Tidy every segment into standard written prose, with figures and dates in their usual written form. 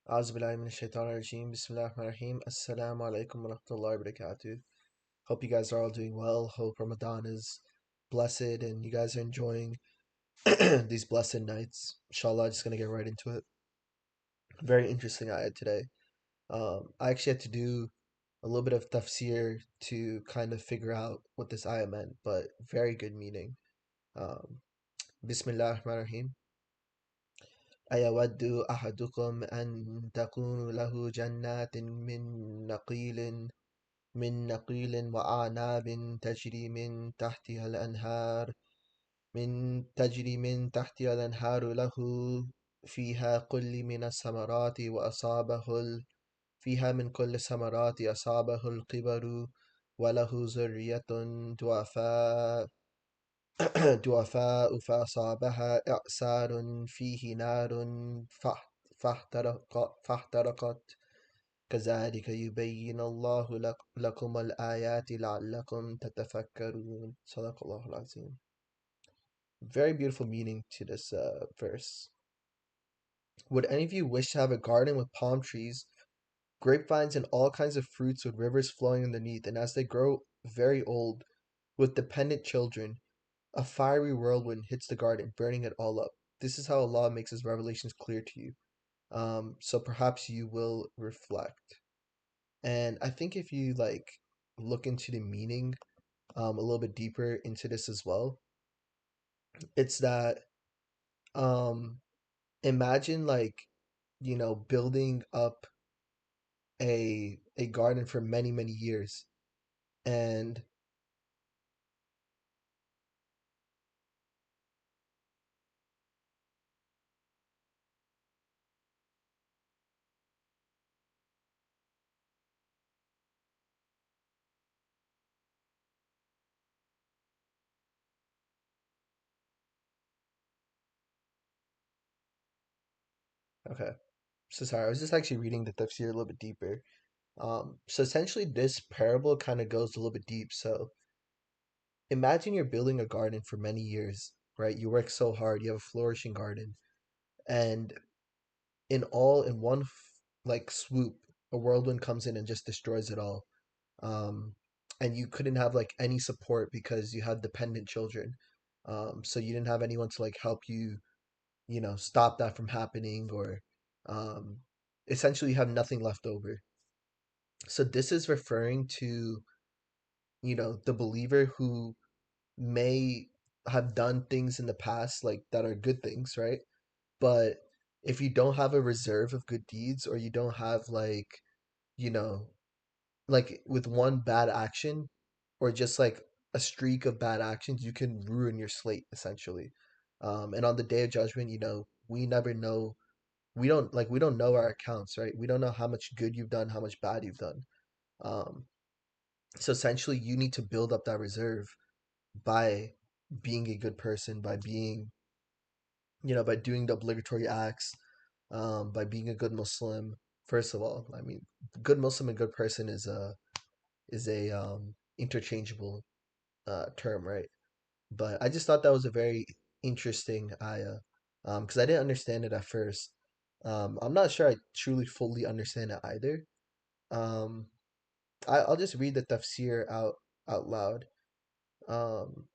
أعوذ بالله من الشيطان الرجيم بسم الله الرحمن الرحيم Assalamu alaikum wa rahmatullahi wa barakatuh. Hope you guys are all doing well. Hope Ramadan is blessed and you guys are enjoying these blessed nights. Inshallah, just gonna get right into it. Very interesting ayat today. I actually had to do a little bit of tafsir to kind of figure out what this ayah meant, but very good meaning. Um, Bismillah ar-Rahman ar-Rahim. أيود أحدكم أن تكون له جنات من نقيل وأعناب تجري من تحتها الأنهار له فيها كل من الثمرات فيها من كل الثمرات أصابه الكبر وله ذرية ضعفاء فأصابها إعصار فيه نار فاحترقت كذلك يبين الله لكم الآيات لعلكم تتفكرون صدق الله العظيم. Very beautiful meaning to this verse. Would any of you wish to have a garden with palm trees, grapevines, and all kinds of fruits with rivers flowing underneath, and as they grow very old, with dependent children, a fiery whirlwind hits the garden, burning it all up? This is how Allah makes His revelations clear to you. So perhaps you will reflect. And I think if you look into the meaning a little bit deeper into this as well, it's that um imagine building up a garden for many many years. And okay, so sorry, I was just actually reading the tafsir a little bit deeper. So essentially this parable kind of goes a little bit deep. So imagine you're building a garden for many years, right? You work so hard, you have a flourishing garden, and in one swoop, a whirlwind comes in and just destroys it all. um, and you couldn't have any support because you had dependent children. So you didn't have anyone to help you, stop that from happening, or um, essentially you have nothing left over. So this is referring to, the believer who may have done things in the past that are good things, right? But if you don't have a reserve of good deeds, or you don't have you know, with one bad action, or just a streak of bad actions, you can ruin your slate essentially. And on the day of judgment, we never know. We don't know our accounts, right? We don't know how much good you've done, how much bad you've done. Um, so essentially, you need to build up that reserve by being a good person, by being, by doing the obligatory acts, by being a good Muslim. First of all, I mean, good Muslim and good person is a interchangeable term, right? But I just thought that was a very interesting ayah, because I didn't understand it at first. I'm not sure I truly fully understand it either. Um, I'll just read the tafsir out loud. Um,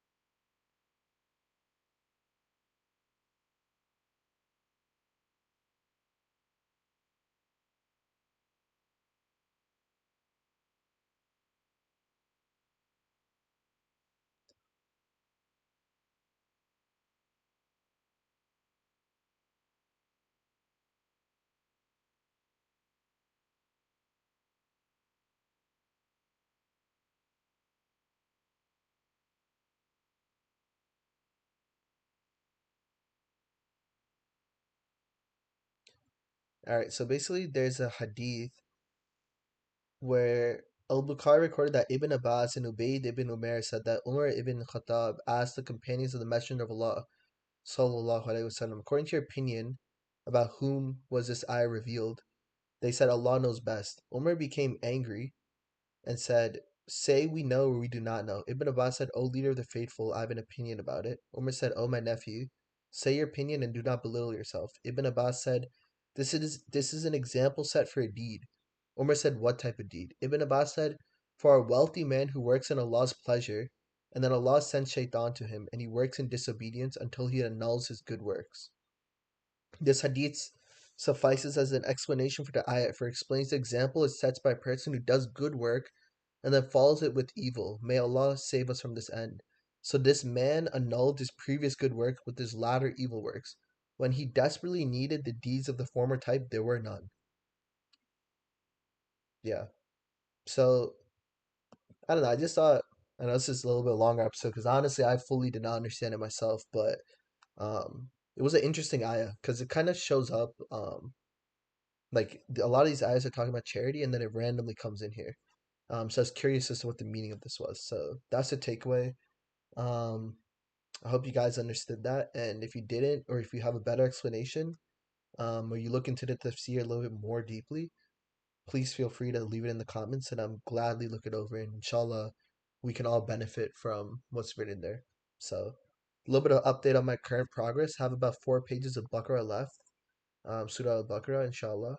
all right, so basically, there's a hadith where Al-Bukhari recorded that Ibn Abbas and Ubayd ibn Umair said that Umar ibn Khattab asked the companions of the Messenger of Allah, sallallahu alaihi wasallam, according to your opinion, about whom was this ayah revealed? They said, Allah knows best. Umar became angry and said, say we know or we do not know. Ibn Abbas said, O leader of the faithful, I have an opinion about it. Umar said, O my nephew, say your opinion and do not belittle yourself. Ibn Abbas said, This is an example set for a deed. Umar said, what type of deed? Ibn Abbas said, for a wealthy man who works in Allah's pleasure, and then Allah sends shaitan to him, and he works in disobedience until he annuls his good works. This hadith suffices as an explanation for the ayat, for it explains the example it sets by a person who does good work and then follows it with evil. May Allah save us from this end. So this man annulled his previous good work with his latter evil works. When he desperately needed the deeds of the former type, there were none. Yeah. So I don't know. I just thought I know this is a little bit longer episode because honestly, I fully did not understand it myself, but it was an interesting ayah because it kind of shows up like a lot of these ayahs are talking about charity, and then it randomly comes in here. So I was curious as to what the meaning of this was. So that's the takeaway. Um, I hope you guys understood that, and if you didn't, or if you have a better explanation, or you look into the tafsir a little bit more deeply, please feel free to leave it in the comments, and I'm gladly look it over, and inshallah, we can all benefit from what's written there. So, a little bit of update on my current progress. Have about 4 pages of Baqarah left. Surah al-Baqarah, inshallah.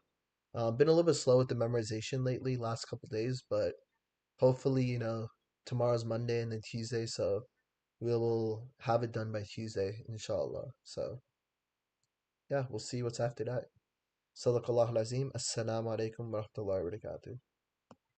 Been a little bit slow with the memorization lately, last couple days, but hopefully, tomorrow's Monday and then Tuesday, so we will have it done by Tuesday, inshallah. So, yeah, we'll see what's after that. Sadaqallahu al-Azim. Assalamu alaikum wa rahmatullahi wa barakatuh.